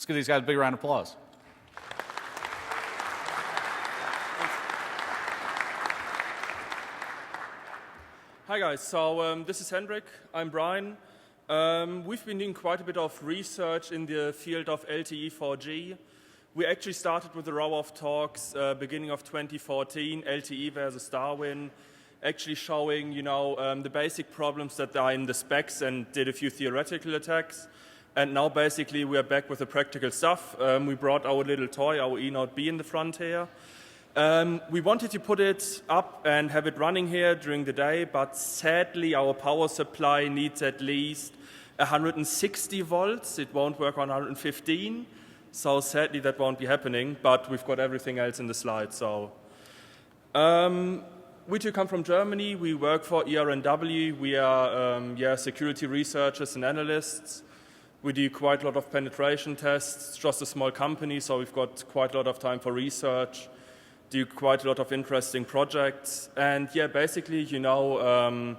Let's give these guys a big round of applause. Hi guys, so this is Hendrik, I'm Brian. We've been doing quite a bit of research in the field of LTE 4G. We actually started with a row of talks beginning of 2014, LTE versus Darwin, actually showing, the basic problems that are in the specs and did a few theoretical attacks. And now basically we are back with the practical stuff. We brought our little toy, our eNodeB in the front here. We wanted to put it up and have it running here during the day, but sadly our power supply needs at least 160 volts. It won't work on 115, so sadly that won't be happening, but we've got everything else in the slide. So, we two come from Germany. We work for ERNW. We are security researchers and analysts. We do quite a lot of penetration tests. It's just a small company, so we've got quite a lot of time for research. Do quite a lot of interesting projects, and yeah, basically, all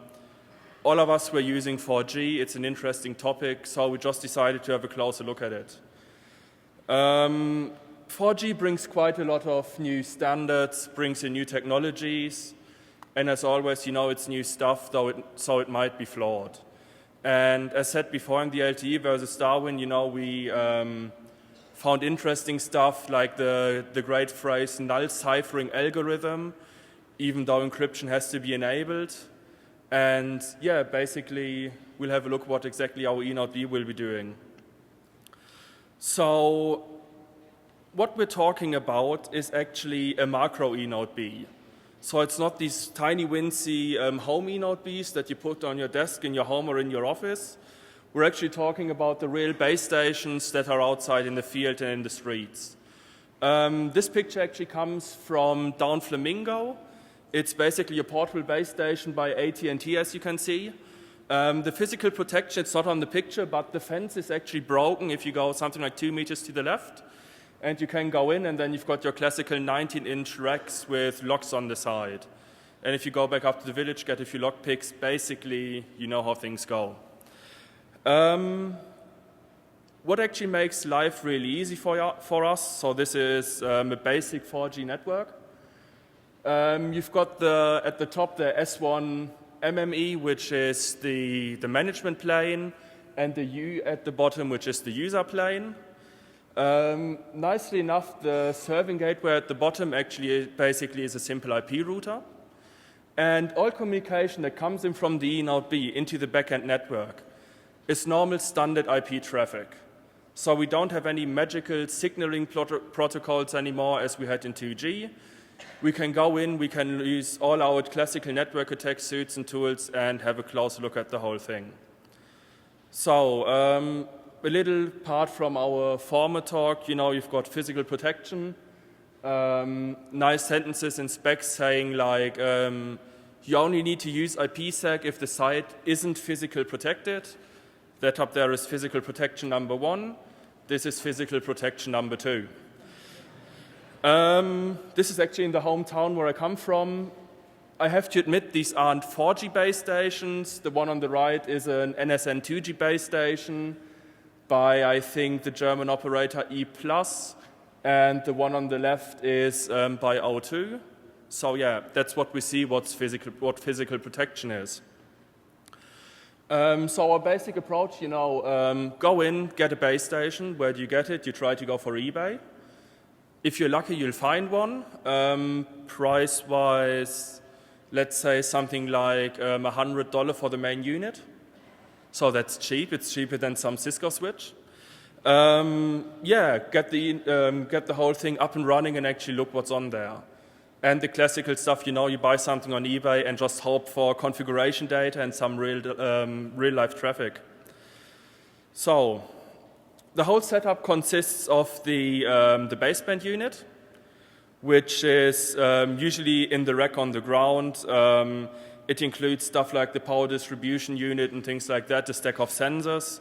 of us were using 4G. It's an interesting topic, so we just decided to have a closer look at it. 4G brings quite a lot of new standards, brings in new technologies, and as always, it's new stuff, so it might be flawed. And as said before in the LTE versus Darwin, we found interesting stuff like the great phrase null ciphering algorithm, even though encryption has to be enabled. And yeah, basically we'll have a look what exactly our eNodeB will be doing. So what we're talking about is actually a macro eNodeB. So it's not these tiny wincy home eNodeBs that you put on your desk in your home or in your office. We're actually talking about the real base stations that are outside in the field and in the streets. This picture actually comes from Down Flamingo. It's basically a portable base station by AT&T, as you can see. The physical protection, it's not on the picture, but the fence is actually broken if you go something like 2 meters to the left. And you can go in, and then you've got your classical 19-inch racks with locks on the side. And if you go back up to the village, get a few lock picks, basically you know how things go. What actually makes life really easy for us? So this is a basic 4G network. You've got at the top the S1 MME, which is the management plane, and the U at the bottom, which is the user plane. Nicely enough, the serving gateway at the bottom actually basically is a simple IP router. And all communication that comes in from the eNodeB into the backend network is normal standard IP traffic. So we don't have any magical signaling protocols anymore as we had in 2G. We can go in, we can use all our classical network attack suites and tools and have a closer look at the whole thing. So a little part from our former talk, you've got physical protection, nice sentences in specs saying like, you only need to use IPsec if the site isn't physical protected. That up there is physical protection number 1. This is physical protection number 2. This is actually in the hometown where I come from. I have to admit these aren't 4G base stations. The one on the right is an NSN 2G base station by, I think, the German operator E+, and the one on the left is by O2. So yeah, that's what we see, what physical protection is. So our basic approach, go in, get a base station. Where do you get it? You try to go for eBay. If you're lucky, you'll find one. Price-wise, let's say something like $100 for the main unit. So that's cheap. It's cheaper than some Cisco switch. Get the whole thing up and running and actually look what's on there. And the classical stuff, you buy something on eBay and just hope for configuration data and some real-life traffic. So the whole setup consists of the baseband unit, which is usually in the rack on the ground. It includes stuff like the power distribution unit and things like that, the stack of sensors.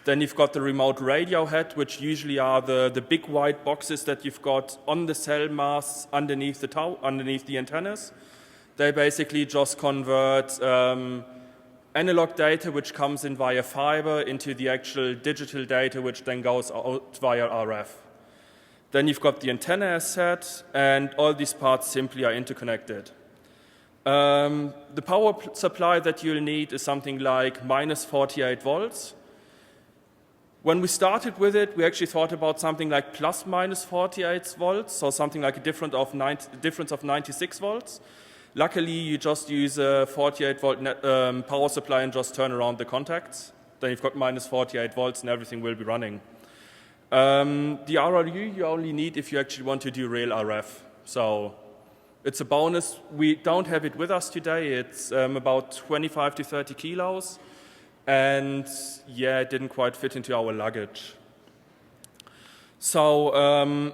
Then you've got the remote radio head, which usually are the big white boxes that you've got on the cell masts underneath the antennas. They basically just convert analog data which comes in via fiber into the actual digital data which then goes out via RF. Then you've got the antenna as set, and all these parts simply are interconnected. The power supply that you'll need is something like minus 48 volts. When we started with it, we actually thought about something like plus minus 48 volts, so something like a difference of 96 volts. Luckily, you just use a 48 volt power supply and just turn around the contacts. Then you've got minus 48 volts and everything will be running. The RRU you only need if you actually want to do real RF. So it's a bonus. We don't have it with us today. It's about 25 to 30 kilos. And yeah, it didn't quite fit into our luggage. So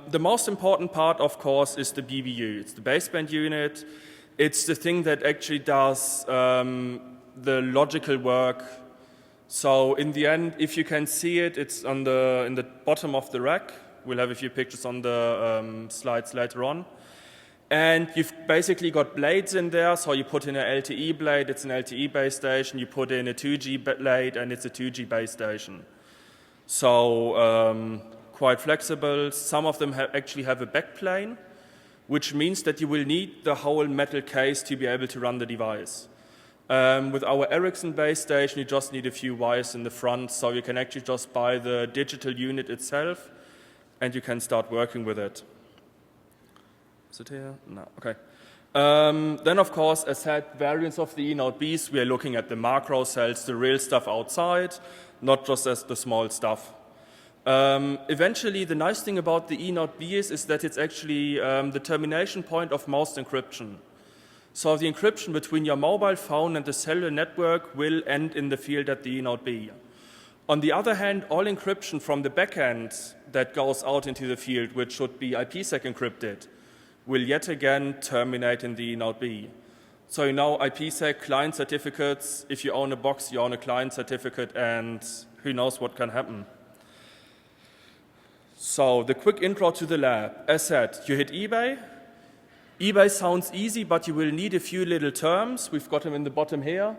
the most important part, of course, is the BBU. It's the baseband unit. It's the thing that actually does the logical work. So in the end, if you can see it, it's in the bottom of the rack. We'll have a few pictures on the slides later on. And you've basically got blades in there. So you put in an LTE blade, it's an LTE base station. You put in a 2G blade, and it's a 2G base station. So quite flexible. Some of them actually have a backplane, which means that you will need the whole metal case to be able to run the device. With our Ericsson base station, you just need a few wires in the front, so you can actually just buy the digital unit itself, and you can start working with it. Is it here? No, okay. Then, of course, as said, variants of the eNodeBs, we are looking at the macro cells, the real stuff outside, not just as the small stuff. Eventually, the nice thing about the eNodeB is that it's actually the termination point of most encryption. So the encryption between your mobile phone and the cellular network will end in the field at the eNodeB. On the other hand, all encryption from the backend that goes out into the field, which should be IPsec encrypted, will yet again terminate in the eNodeB. So you know IPsec client certificates, if you own a box, you own a client certificate, and who knows what can happen. So the quick intro to the lab. As said, you hit eBay. eBay sounds easy, but you will need a few little terms. We've got them in the bottom here.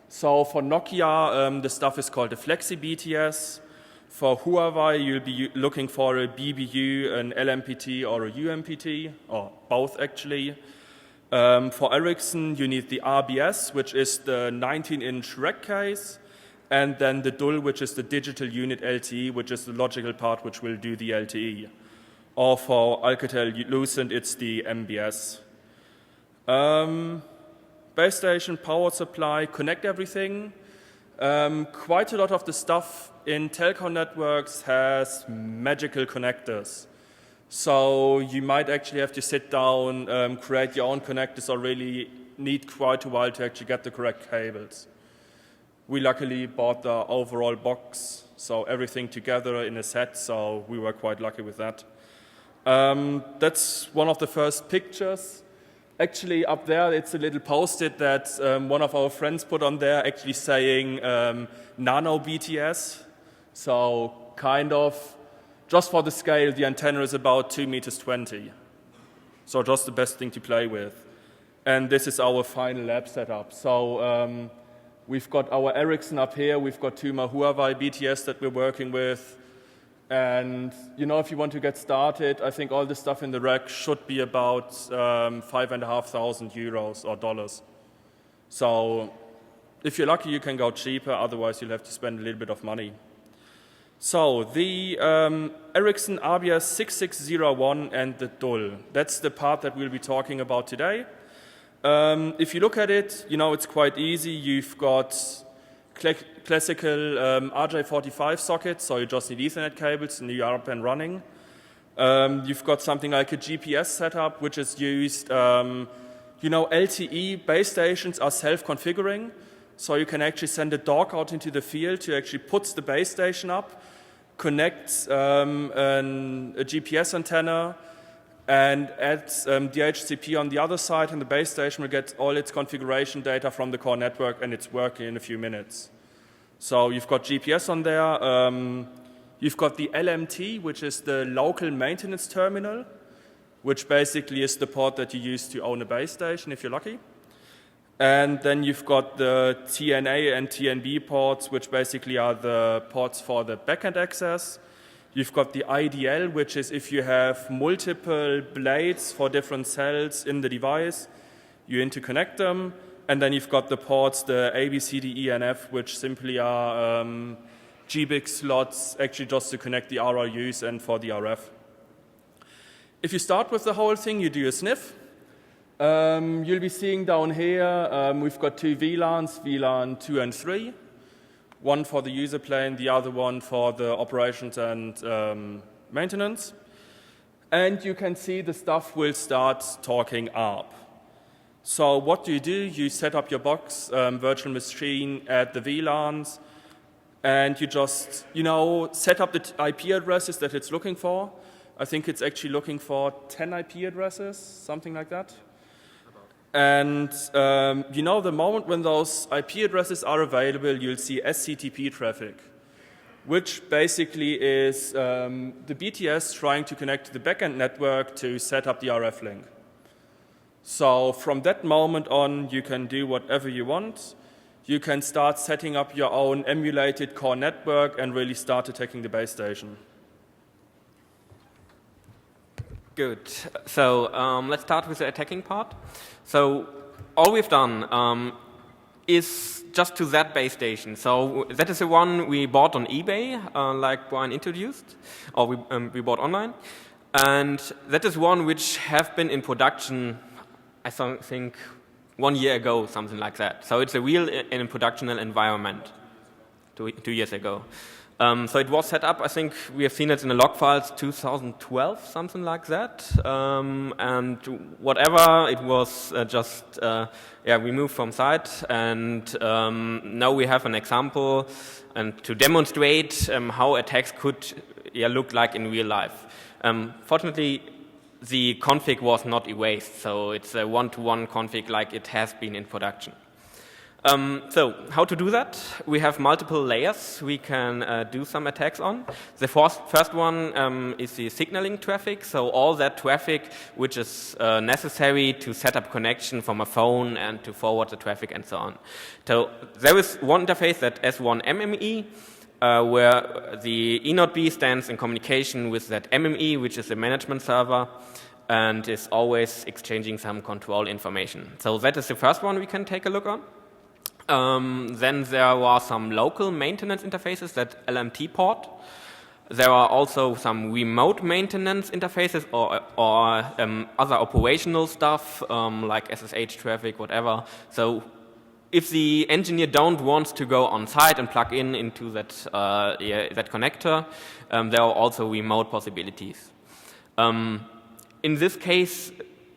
So for Nokia, the stuff is called a FlexiBTS. For Huawei, you'll be looking for a BBU, an LMPT, or a UMPT, or both actually. For Ericsson, you need the RBS, which is the 19-inch rack case, and then the DUL, which is the digital unit LTE, which is the logical part which will do the LTE. Or for Alcatel-Lucent, it's the MBS. Base station, power supply, connect everything. Quite a lot of the stuff in telco networks has magical connectors. So you might actually have to sit down, create your own connectors, or really need quite a while to actually get the correct cables. We luckily bought the overall box, so everything together in a set, so we were quite lucky with that. That's one of the first pictures. Actually, up there, it's a little post-it that one of our friends put on there, actually saying nano BTS. So kind of, just for the scale, the antenna is about 2 meters 20. So just the best thing to play with. And this is our final lab setup. So we've got our Ericsson up here. We've got two Huawei BTS that we're working with. And, you know, if you want to get started, I think all the stuff in the rack should be about 5,500 euros or dollars. So if you're lucky, you can go cheaper. Otherwise, you'll have to spend a little bit of money. So the Ericsson RBS 6601 and the DUL, that's the part that we'll be talking about today. If you look at it, you know, it's quite easy. You've got classical RJ45 sockets, so you just need Ethernet cables and you're up and running. You've got something like a GPS setup, which is used. You know, LTE base stations are self-configuring, so you can actually send a dog out into the field to actually put the base station up, connect a GPS antenna, and add DHCP on the other side, and the base station will get all its configuration data from the core network, and it's working in a few minutes. So you've got GPS on there. You've got the LMT, which is the local maintenance terminal, which basically is the port that you use to own a base station if you're lucky. And then you've got the TNA and TNB ports, which basically are the ports for the backend access. You've got the IDL, which is if you have multiple blades for different cells in the device, you interconnect them. And then you've got the ports, the A, B, C, D, E, and F, which simply are GBIC slots, actually just to connect the RRUs and for the RF. If you start with the whole thing, you do a sniff. You'll be seeing down here, we've got two VLANs, VLAN 2 and 3. One for the user plane, the other one for the operations and maintenance. And you can see the stuff will start talking up. So what do? You set up your box, virtual machine at the VLANs, and you just, set up the IP addresses that it's looking for. I think it's actually looking for 10 IP addresses, something like that. And the moment when those IP addresses are available, you'll see SCTP traffic, which basically is the BTS trying to connect to the backend network to set up the RF link. So from that moment on, you can do whatever you want. You can start setting up your own emulated core network and really start attacking the base station. Good. So let's start with the attacking part. So all we've done is just to that base station. So that is the one we bought on eBay, like Brian introduced, or we bought online. And that is one which have been in production, I think, 1 year ago, something like that. So it's a real in production environment, 2 years ago. So it was set up, I think we have seen it in the log files 2012, something like that. And whatever, it was just removed from site. And now we have an example and to demonstrate how attacks could look like in real life. Fortunately, the config was not erased, so it's a one-to-one config like it has been in production. So how to do that? We have multiple layers we can do some attacks on. The first one is the signaling traffic, so all that traffic which is necessary to set up connection from a phone and to forward the traffic and so on. So there is one interface, that S1MME, where the eNodeB stands in communication with that MME, which is the management server, and is always exchanging some control information. So that is the first one we can take a look on. Then there were some local maintenance interfaces, that LMT port. There are also some remote maintenance interfaces or other operational stuff like SSH traffic, whatever. So if the engineer don't want to go on site and plug into that that connector, there are also remote possibilities. In this case,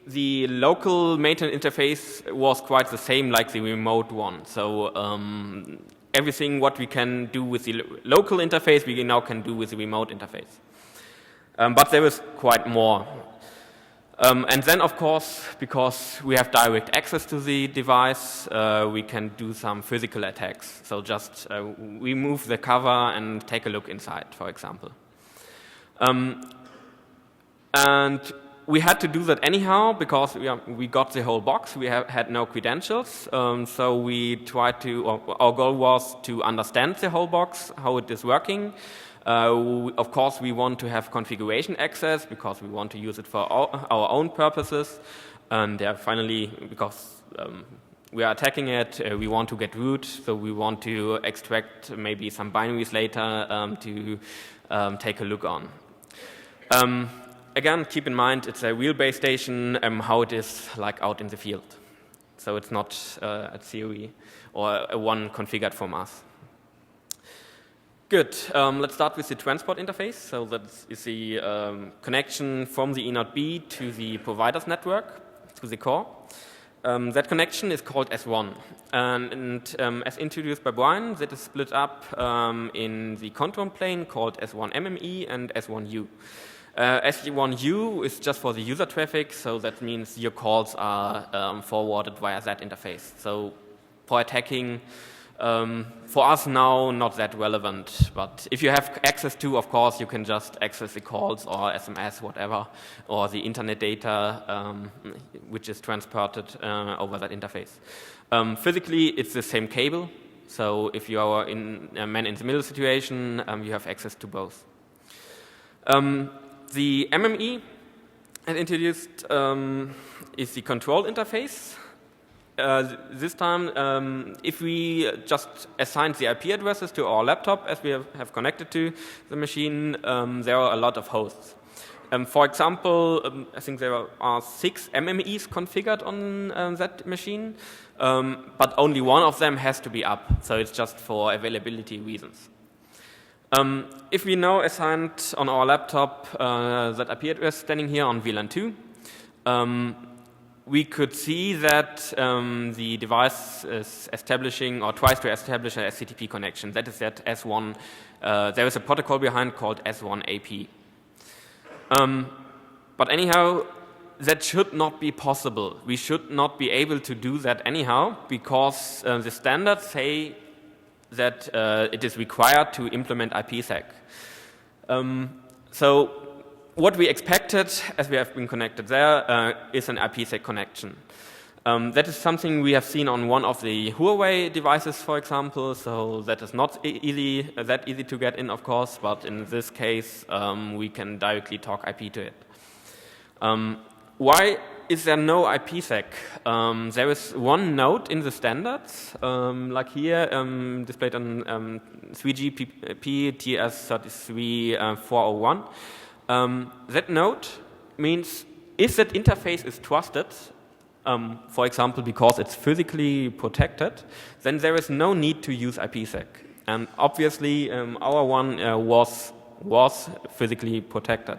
the local maintenance interface was quite the same like the remote one. So everything what we can do with the local interface, we now can do with the remote interface. But there is quite more. And then, of course, because we have direct access to the device, we can do some physical attacks. So just remove the cover and take a look inside, for example. And we had to do that anyhow because we got the whole box. We had no credentials. So we tried to, our goal was to understand the whole box, how it is working. Of course, we want to have configuration access because we want to use it for our own purposes. And finally, because we are attacking it, we want to get root, so we want to extract maybe some binaries later to take a look on. Again, keep in mind it's a real base station, how it is like out in the field. So it's not a theory or a one configured from us. Good. Let's start with the transport interface. So that is the connection from the eNodeB to the provider's network, to the core. That connection is called S1. And as introduced by Brian, that is split up in the control plane called S1MME and S1U. S1U is just for the user traffic, so that means your calls are forwarded via that interface. So for attacking, For us now, not that relevant, but if you have access to, of course, you can just access the calls or SMS, whatever, or the internet data, which is transported over that interface. Physically, it's the same cable, so if you are in a man-in-the-middle situation, you have access to both. The MME, as introduced, is the control interface. This time, if we just assign the IP addresses to our laptop as we have connected to the machine, there are a lot of hosts. For example, I think there are 6 MMEs configured on that machine, but only one of them has to be up, so it's just for availability reasons. If we now assigned on our laptop that IP address standing here on VLAN 2, we could see that the device is establishing or tries to establish a SCTP connection. That is that S1. There is a protocol behind called S1 AP. But anyhow, that should not be possible. We should not be able to do that anyhow because the standards say that it is required to implement IPsec. So what we expected, as we have been connected there, is an IPsec connection. That is something we have seen on one of the Huawei devices, for example, so that is not that easy to get in, of course, but in this case, we can directly talk IP to it. Why is there no IPsec? There is one node in the standards, like here, displayed on 3GPP TS33401. That node means if that interface is trusted, for example, because it's physically protected, then there is no need to use IPsec. And obviously, our one was physically protected.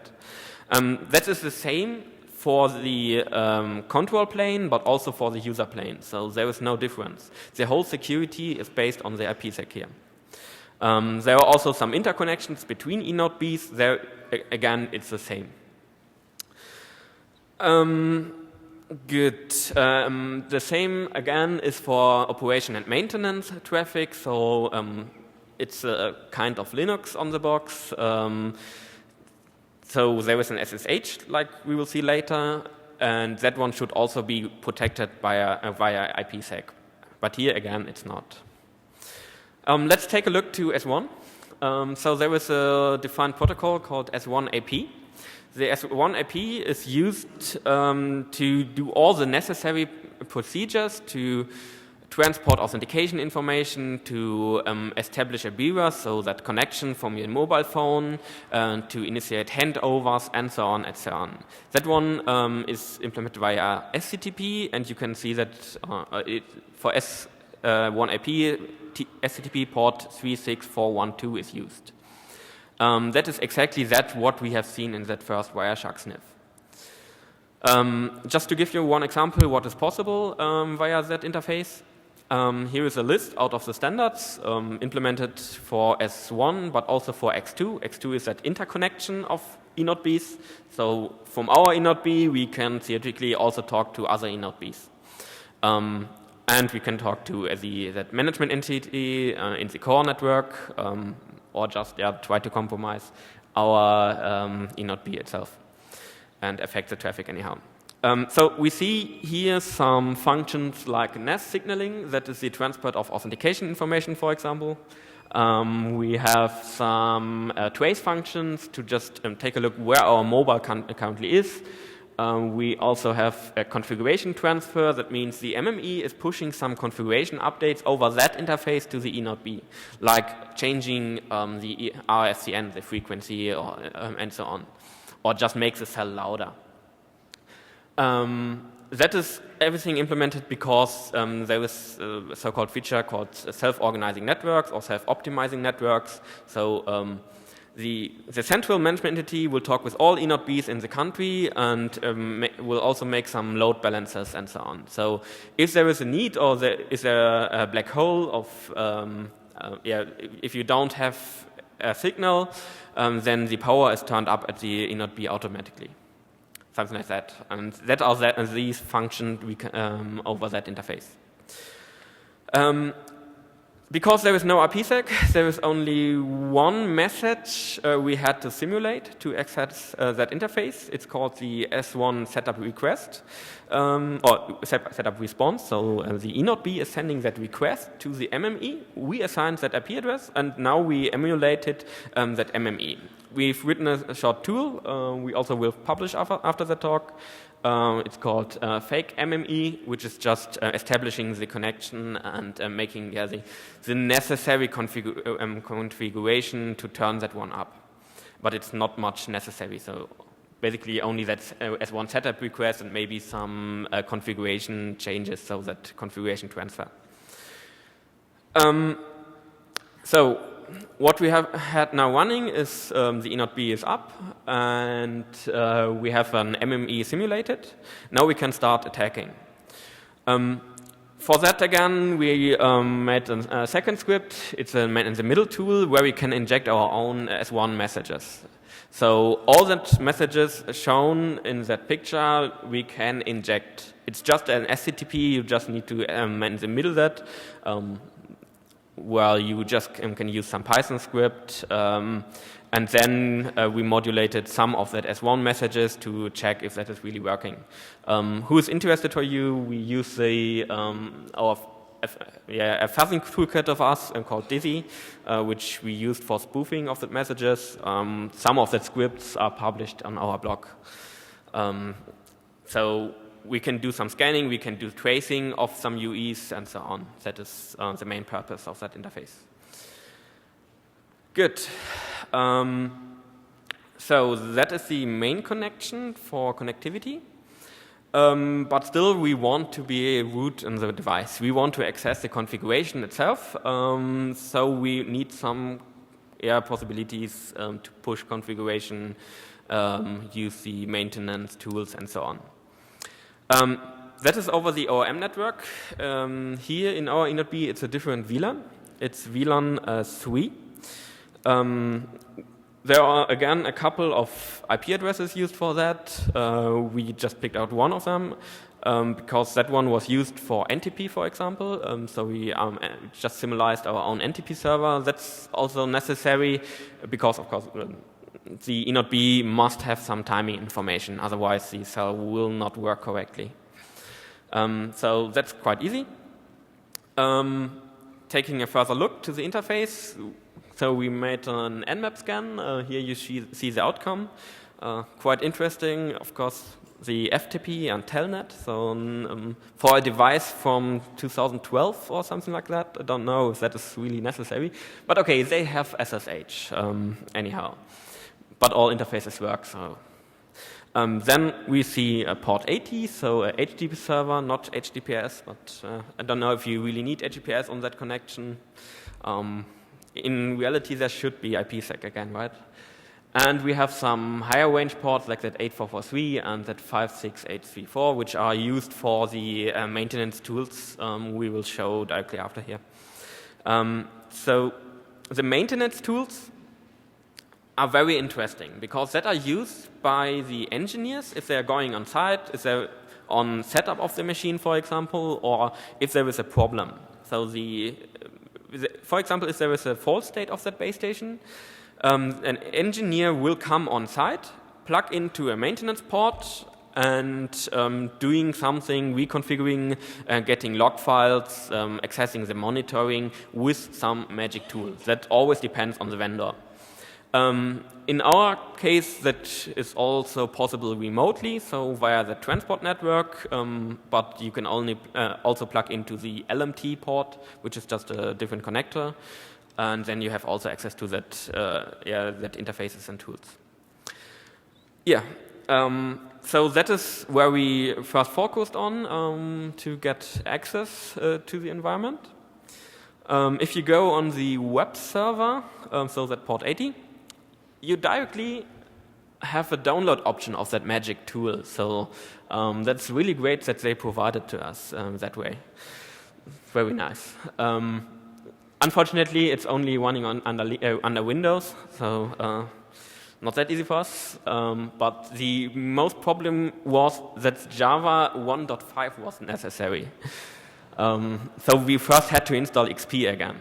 That is the same for the control plane, but also for the user plane. So there is no difference. The whole security is based on the IPsec here. There are also some interconnections between eNodeBs. There, again, it's the same. Good. The same, again, is for operation and maintenance traffic. So it's a kind of Linux on the box. So there is an SSH, like we will see later, and that one should also be protected via IPsec. But here, again, it's not. Let's take a look to S1. So there is a defined protocol called S1 AP. The S1 AP is used to do all the necessary procedures to transport authentication information, to establish a bearer, so that connection from your mobile phone, to initiate handovers, and so on and so on. That one is implemented via SCTP, and you can see that for S1 AP, SCTP port 36412 is used. That is exactly what we have seen in that first Wireshark sniff. Just to give you one example what is possible via that interface, here is a list out of the standards implemented for S1 but also for X2. X2 is that interconnection of eNodeBs. So from our eNodeB we can theoretically also talk to other eNodeBs. And we can talk to that management entity in the core network, or just try to compromise our eNodeB itself and affect the traffic anyhow. So we see here some functions like NAS signaling, that is the transport of authentication information, for example. We have some trace functions to just take a look where our mobile currently is. We also have a configuration transfer. That means the MME is pushing some configuration updates over that interface to the eNodeB, like changing the RSCN, the frequency, or, and so on, or just makes the cell louder. That is everything implemented because there is a so-called feature called self-organizing networks or self-optimizing networks. So the central management entity will talk with all eNodeBs in the country and will also make some load balancers and so on. So if there is a need or is there a black hole of, if you don't have a signal, then the power is turned up at the eNodeB automatically. Something like that. And that are these functions over that interface. Because there is no IPsec, there is only one message we had to simulate to access that interface. It's called the S1 setup request, or setup response. So the eNodeB is sending that request to the MME. We assigned that IP address, and now we emulated that MME. We've written a short tool. We also will publish after the talk. It's called fake MME, which is just establishing the connection and making the necessary configuration to turn that one up. But it's not much necessary, so basically only that S1 setup request and maybe some configuration changes, so that configuration transfer. So what we have had now running is the eNodeB is up, and we have an MME simulated. Now we can start attacking. For that, again, we made a second script. It's a man-in-the-middle tool where we can inject our own S1 messages. So all that messages shown in that picture, we can inject. It's just an SCTP. You just need to man-in-the-middle that. Well, you just can use some Python script, and then we modulated some of that S1 messages to check if that is really working. Who is interested for you? We use a fuzzing toolkit of us called Dizzy, which we used for spoofing of the messages. Some of the scripts are published on our blog. So we can do some scanning, we can do tracing of some UEs, and so on. That is the main purpose of that interface. Good. So that is the main connection for connectivity. But still, we want to be a root in the device. We want to access the configuration itself. So we need some possibilities to push configuration, use the maintenance tools, and so on. That is over the ORM network. Here in our eNodeB, it's a different VLAN. It's VLAN 3. There are, again, a couple of IP addresses used for that. We just picked out one of them because that one was used for NTP, for example. So we just symbolized our own NTP server. That's also necessary because, of course, the eNodeB must have some timing information, otherwise the cell will not work correctly. So that's quite easy. Taking a further look to the interface, so we made an Nmap scan. Here you see the outcome. Quite interesting, of course, the FTP and Telnet. So for a device from 2012 or something like that, I don't know if that is really necessary. But okay, they have SSH anyhow. But all interfaces work. So then we see a port 80, so a HTTP server, not HTTPS. But I don't know if you really need HTTPS on that connection. In reality, there should be IPsec again, right? And we have some higher range ports like that 8443 and that 56834, which are used for the maintenance tools we will show directly after here. So the maintenance tools are very interesting because that are used by the engineers if they're going on site, if they're on setup of the machine, for example, or if there is a problem. So for example, if there is a fault state of that base station, an engineer will come on site, plug into a maintenance port, and doing something, reconfiguring, getting log files, accessing the monitoring with some magic tool. That always depends on the vendor. In our case, that is also possible remotely, so via the transport network, but you can only also plug into the LMT port, which is just a different connector, and then you have also access to that, that interfaces and tools. Yeah, so that is where we first focused on to get access to the environment. If you go on the web server, so that port 80, you directly have a download option of that magic tool. So that's really great that they provided to us that way. Very nice. Unfortunately, it's only running on under Windows, so not that easy for us. But the most problem was that Java 1.5 was necessary. So we first had to install XP again.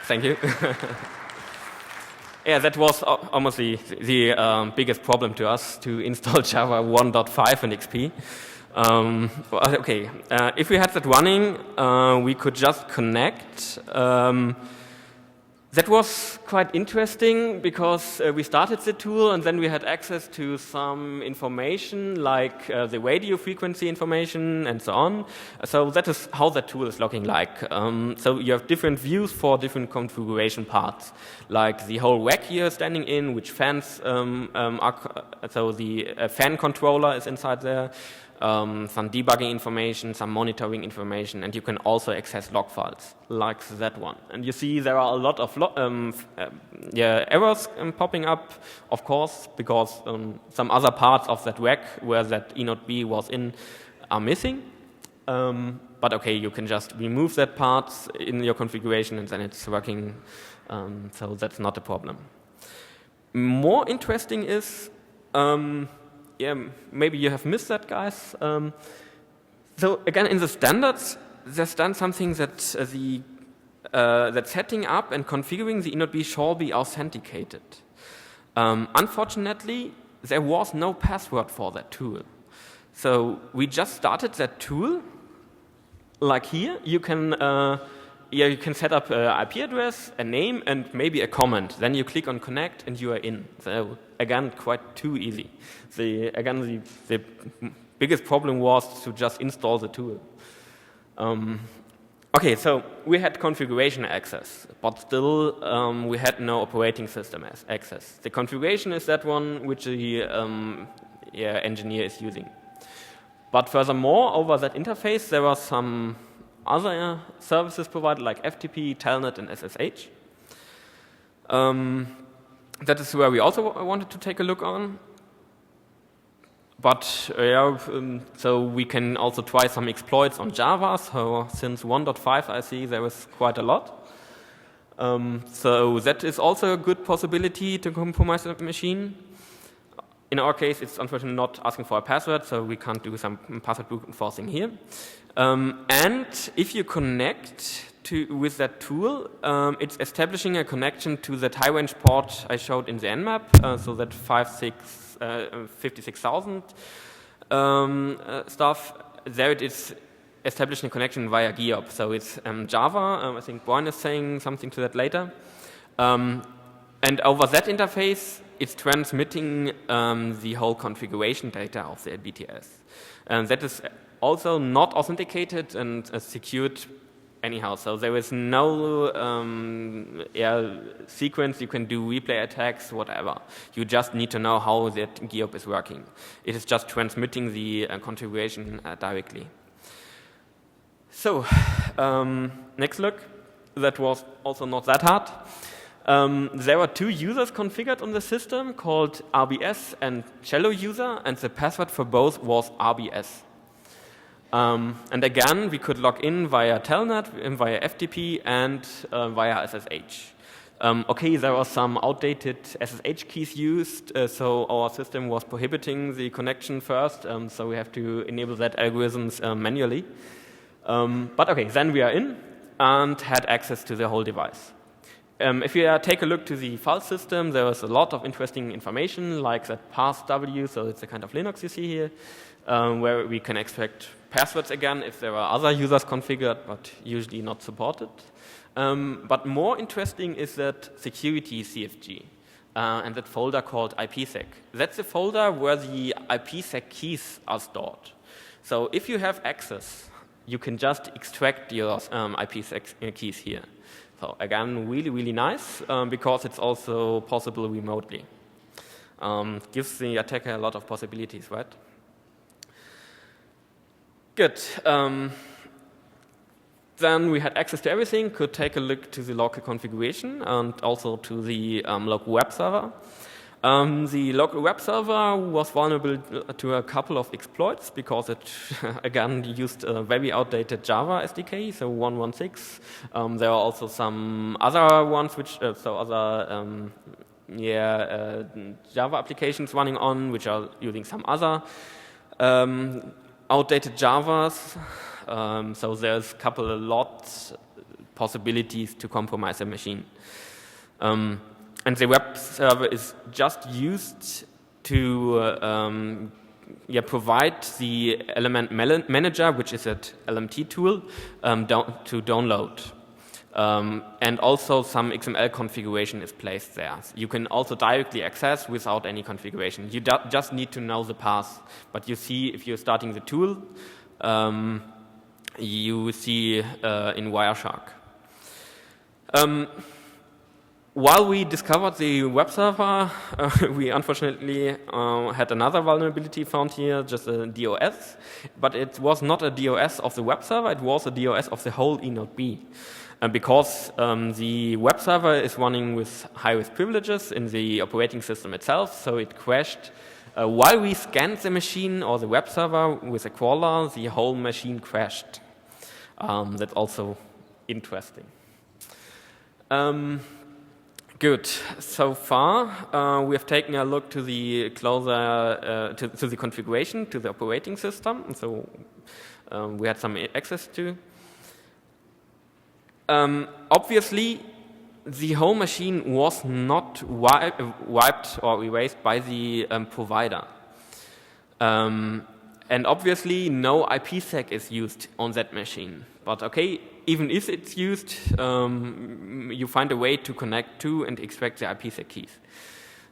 Thank you. Yeah, that was almost the biggest problem to us, to install Java 1.5 in XP. Okay, if we had that running, we could just connect. That was quite interesting because we started the tool and then we had access to some information like the radio frequency information and so on. So that is how the tool is looking like. So you have different views for different configuration parts, like the whole rack you're standing in, which fans so the fan controller is inside there. Some debugging information, some monitoring information, and you can also access log files, like that one. And you see there are a lot of errors popping up, of course, because some other parts of that rack where that eNodeB was in are missing. But okay, you can just remove that part in your configuration and then it's working, so that's not a problem. More interesting is, yeah, maybe you have missed that, guys. So again, in the standards, there's done something that that setting up and configuring the eNodeB shall be authenticated. Unfortunately, there was no password for that tool. So we just started that tool. Like here, you can you can set up an IP address, a name, and maybe a comment. Then you click on connect, and you are in. So again, quite too easy. The biggest problem was to just install the tool. Okay, so we had configuration access, but still we had no operating system access. The configuration is that one which the engineer is using. But furthermore, over that interface, there were some other services provided like FTP, Telnet, and SSH. That is where we also wanted to take a look on. But so we can also try some exploits on Java. So since 1.5, I see there is quite a lot. So that is also a good possibility to compromise the machine. In our case, it's unfortunately not asking for a password, so we can't do some password brute forcing here. And if you connect with that tool, it's establishing a connection to that high-range port I showed in the Nmap, so that 56,000 stuff. There it is establishing a connection via GEOP. So it's Java. I think Brian is saying something to that later. And over that interface, it's transmitting the whole configuration data of the BTS. And that is also not authenticated and secured anyhow. So there is no sequence. You can do replay attacks, whatever. You just need to know how that GEOP is working. It is just transmitting the configuration directly. So next look. That was also not that hard. There were two users configured on the system called RBS and Cello user, and the password for both was RBS. And again, we could log in via Telnet, via FTP, and via SSH. Okay, there were some outdated SSH keys used, so our system was prohibiting the connection first, so we have to enable that algorithms manually. But okay, then we are in and had access to the whole device. If you take a look to the file system, there is a lot of interesting information, like that path.w, so it's a kind of Linux you see here, where we can extract passwords again if there are other users configured, but usually not supported. But more interesting is that securities CFG, and that folder called IPsec. That's the folder where the IPsec keys are stored. So if you have access, you can just extract your IPsec keys here. So again, really, really nice, because it's also possible remotely. Gives the attacker a lot of possibilities, right? Good. Then we had access to everything, could take a look to the local configuration and also to the local web server. The local web server was vulnerable to a couple of exploits because it, again, used a very outdated Java SDK, so 1.16. There are also some other ones, which Java applications running on, which are using some other outdated Javas, so there's a lot possibilities to compromise a machine. And the web server is just used to provide the element manager, which is an LMT tool, to download. And also some XML configuration is placed there. You can also directly access without any configuration. You just need to know the path. But you see, if you're starting the tool, you see in Wireshark. While we discovered the web server, we unfortunately had another vulnerability found here, just a DOS. But it was not a DOS of the web server, it was a DOS of the whole eNodeB. Because the web server is running with high-risk privileges in the operating system itself, so it crashed. While we scanned the machine or the web server with a crawler, the whole machine crashed. That's also interesting. Good. So far, we have taken a look to the to the configuration, to the operating system. So we had some access to. Obviously, the whole machine was not wiped or erased by the provider. And obviously, no IPsec is used on that machine. But okay, even if it's used, you find a way to connect to and extract the IPsec keys.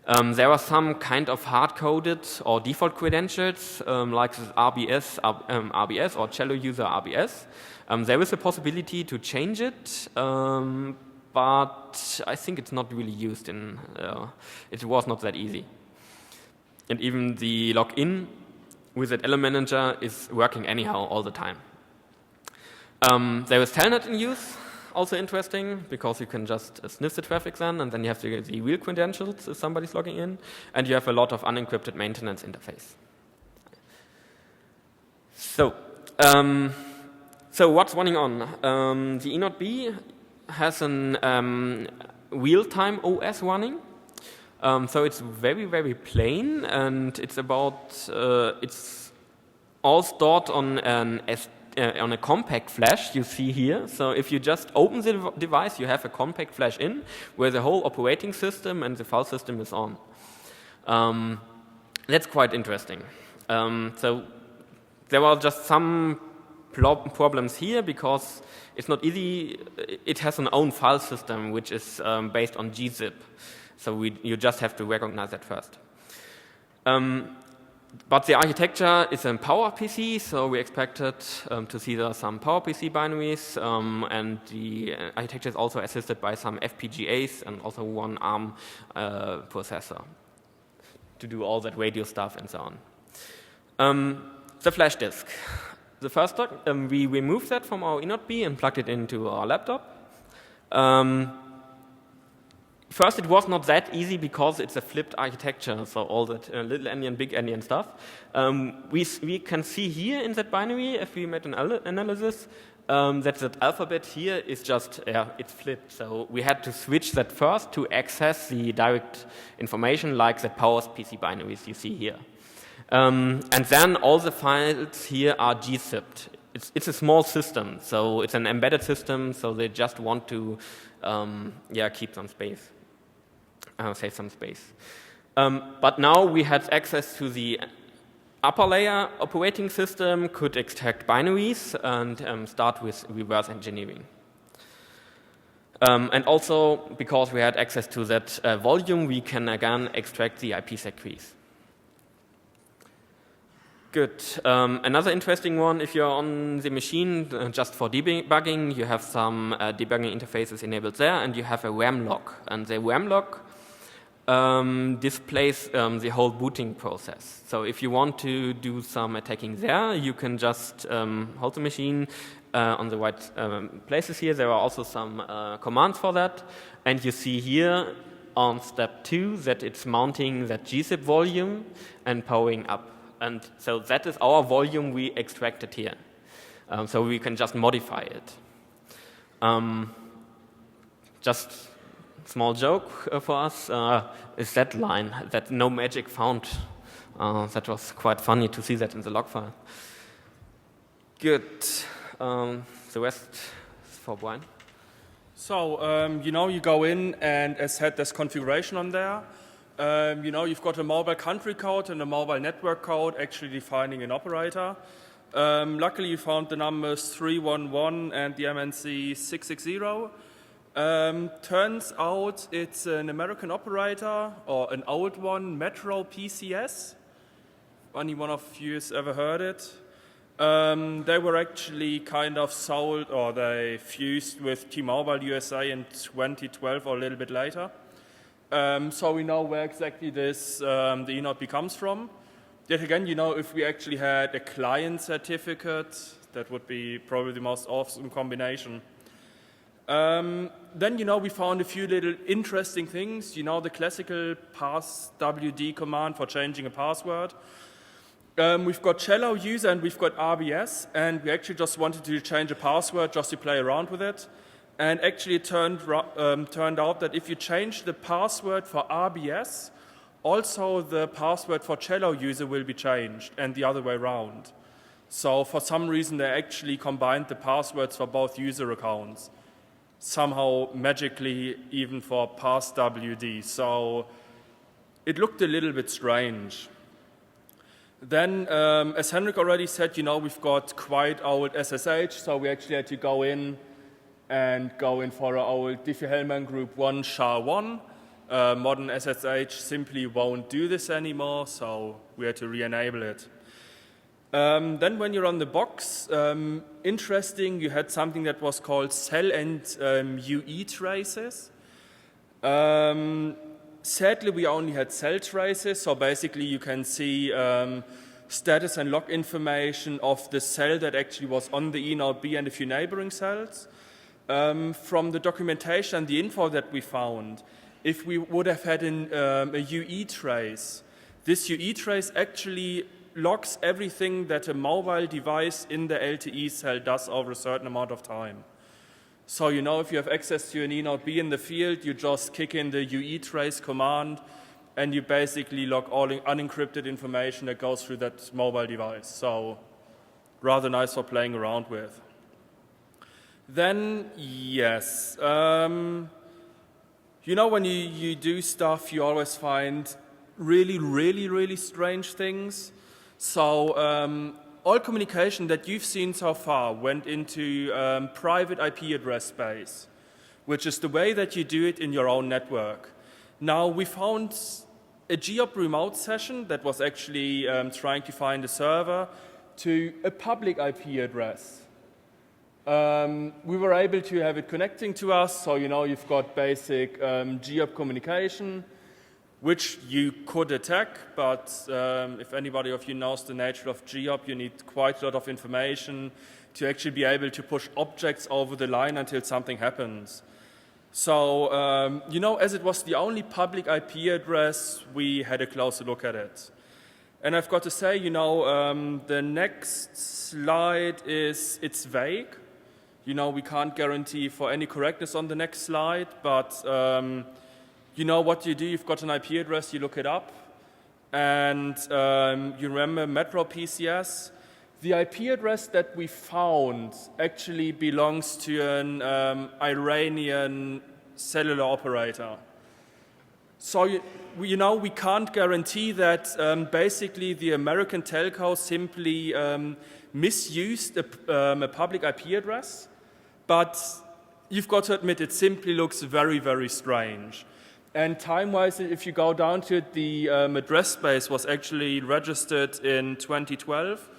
There are some kind of hard-coded or default credentials, like this RBS or Cello user RBS. There is a possibility to change it, but I think it's not really used in, it was not that easy. And even the login with that element manager is working anyhow all the time. There is Telnet in use, also interesting, because you can just sniff the traffic then, and then you have the real credentials if somebody's logging in, and you have a lot of unencrypted maintenance interface. So what's running on? The eNodeB has an real-time OS running. So it's very, very plain, and it's about it's all stored on on a compact flash you see here. So if you just open the device, you have a compact flash in where the whole operating system and the file system is on. That's quite interesting. So there were just some problems here because it's not easy. It has an own file system which is based on gzip. So you just have to recognize that first. But the architecture is in PowerPC, so we expected to see there some PowerPC binaries, and the architecture is also assisted by some FPGAs and also one ARM processor to do all that radio stuff and so on. The flash disk. The first we removed that from our eNodeB and plugged it into our laptop. First, it was not that easy because it's a flipped architecture, so all that little endian, big endian stuff. We can see here in that binary, if we made an analysis, that alphabet here is just, it's flipped. So we had to switch that first to access the direct information like the powers PC binaries you see here. And then all the files here are gzipped. It's a small system, so it's an embedded system, so they just want to keep some space. Save some space. But now we had access to the upper layer operating system, could extract binaries and start with reverse engineering. And also, because we had access to that volume, we can again extract the IPsec keys. Good. Another interesting one, if you're on the machine just for debugging, you have some debugging interfaces enabled there, and you have a RAM log. And the RAM log displays the whole booting process. So if you want to do some attacking there, you can just hold the machine on the right places here. There are also some commands for that. And you see here on step 2 that it's mounting that gzip volume and powering up. And so that is our volume we extracted here. So we can just modify it. Just small joke for us is that line, that no magic found. That was quite funny to see that in the log file. Good. The rest is for Brian. So, you go in and as said, there's configuration on there. You've got a mobile country code and a mobile network code actually defining an operator. Luckily, you found the numbers 311 and the MNC 660. Turns out it's an American operator, or an old one, Macro PCS. Anyone of you has ever heard it? They were actually kind of sold, or they fused with T-Mobile USA in 2012 or a little bit later. So we know where exactly this the eNodeB comes from. Yet again, if we actually had a client certificate, that would be probably the most awesome combination. Then, we found a few little interesting things. The classical passwd command for changing a password. We've got shallow user and we've got RBS, and we actually just wanted to change a password just to play around with it. And actually it turned out that if you change the password for RBS, also the password for shallow user will be changed, and the other way around. So for some reason they actually combined the passwords for both user accounts, somehow magically even for passwd. So it looked a little bit strange. Then, as Hendrik already said, we've got quite old SSH, so we actually had to go in for our old Diffie-Hellman group 1 SHA-1. Modern SSH simply won't do this anymore, so we had to re-enable it. Then when you run the box, interesting, you had something that was called cell and UE traces. Sadly, we only had cell traces, so basically you can see status and log information of the cell that actually was on the eNodeB and a few neighboring cells. From the documentation and the info that we found, if we would have had a UE trace, this UE trace actually logs everything that a mobile device in the LTE cell does over a certain amount of time. So, if you have access to an eNodeB in the field, you just kick in the UE trace command and you basically log all unencrypted information that goes through that mobile device. So, rather nice for playing around with. Then, yes, when you do stuff, you always find really, really, really strange things. So, all communication that you've seen so far went into private IP address space, which is the way that you do it in your own network. Now, we found a GOP remote session that was actually trying to find a server to a public IP address. We were able to have it connecting to us, so you've got basic GOP communication, which you could attack, but if anybody of you knows the nature of GOP, you need quite a lot of information to actually be able to push objects over the line until something happens. So, as it was the only public IP address, we had a closer look at it. And I've got to say, the next slide it's vague. We can't guarantee for any correctness on the next slide, but what you do, you've got an IP address, you look it up, and you remember Macro PCS. The IP address that we found actually belongs to an Iranian cellular operator. So, we can't guarantee that basically the American telco simply misused a public IP address, but you've got to admit it simply looks very, very strange. And time-wise, if you go down to it, the address space was actually registered in 2012.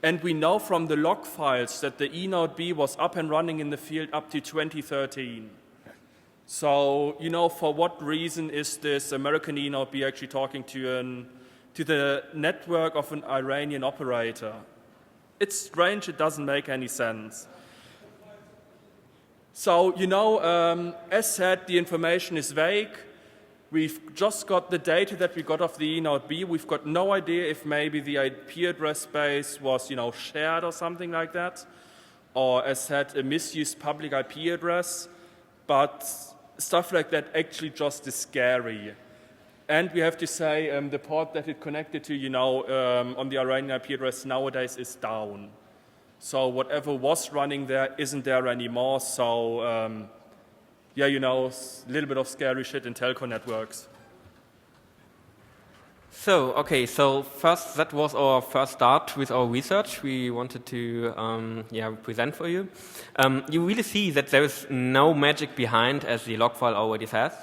And we know from the log files that the eNodeB was up and running in the field up to 2013. So, for what reason is this American eNodeB actually talking to the network of an Iranian operator? It's strange, it doesn't make any sense. So, as said, the information is vague. We've just got the data that we got of the eNodeB. We've got no idea if maybe the IP address space was, shared or something like that, or as said, a misused public IP address. But stuff like that actually just is scary. And we have to say the port that it connected to, on the Iranian IP address nowadays is down. So whatever was running there isn't there anymore. So yeah, you know, a little bit of scary shit in telco networks. So, okay, so first, that was our first start with our research we wanted to present for you. You really see that there is no magic behind, as the log file already says.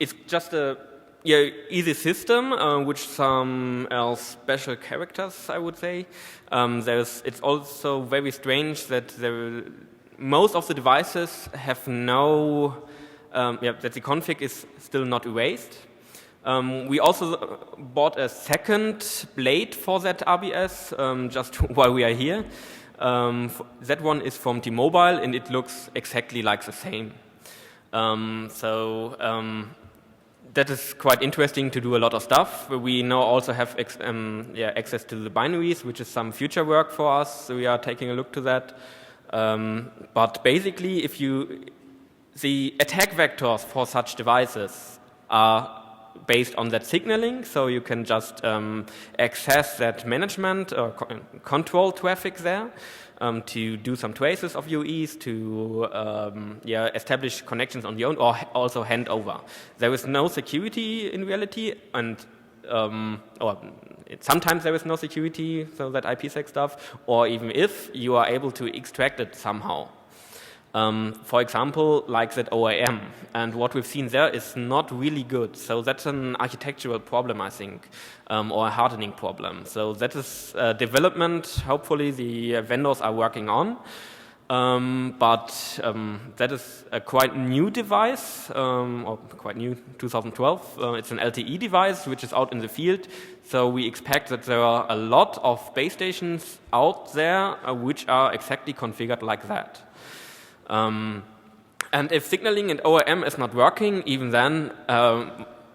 It's just a easy system with some special characters, I would say. It's also very strange that most of the devices have that the config is still not erased. We also bought a second blade for that RBS just while we are here. That one is from T-Mobile, and it looks exactly like the same. That is quite interesting to do a lot of stuff. We now also have access to the binaries, which is some future work for us. So we are taking a look to that. But basically, the attack vectors for such devices are based on that signaling, so you can just access that management or control traffic there to do some traces of UEs, to establish connections on your own, or also hand over. There is no security in reality, and sometimes there is no security, so that IPsec stuff, or even if you are able to extract it somehow. For example, like that OAM. And what we've seen there is not really good. So that's an architectural problem, I think, or a hardening problem. So that is development, hopefully the vendors are working on. But that is a quite new device, or quite new, 2012. It's an LTE device, which is out in the field. So we expect that there are a lot of base stations out there which are exactly configured like that. And if signaling and ORM is not working, even then,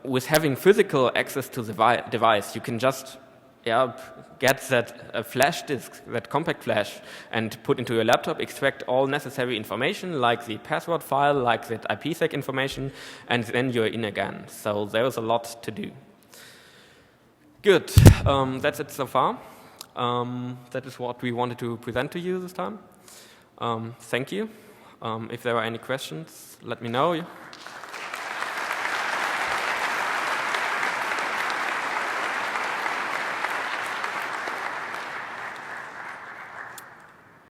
with having physical access to the device, you can just get that flash disk, that compact flash, and put into your laptop, extract all necessary information, like the password file, like that IPsec information, and then you're in again. So there is a lot to do. Good. That's it so far. That is what we wanted to present to you this time. Thank you. If there are any questions, let me know.